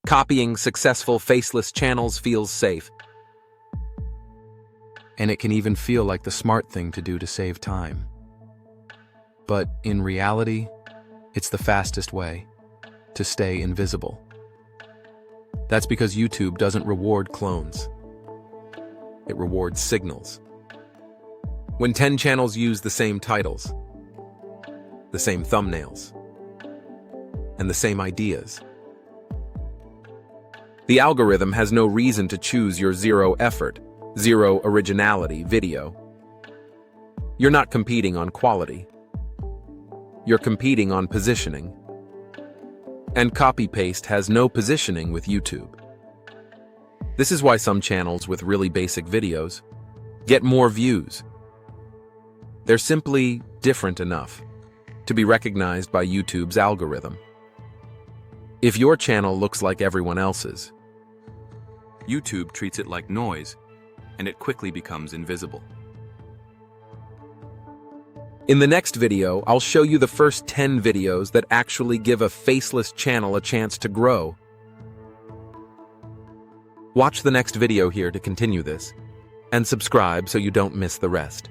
Copying successful faceless channels feels safe. And it can even feel like the smart thing to do to save time. But in reality, it's the fastest way to stay invisible. That's because YouTube doesn't reward clones. It rewards signals. When 10 channels use the same titles, the same thumbnails, and the same ideas, the algorithm has no reason to choose your zero effort, zero originality video. You're not competing on quality. You're competing on positioning. And copy-paste has no positioning with YouTube. This is why some channels with really basic videos get more views. They're simply different enough to be recognized by YouTube's algorithm. If your channel looks like everyone else's, YouTube treats it like noise, and it quickly becomes invisible. In the next video, I'll show you the first 10 videos that actually give a faceless channel a chance to grow. Watch the next video here to continue this, and subscribe so you don't miss the rest.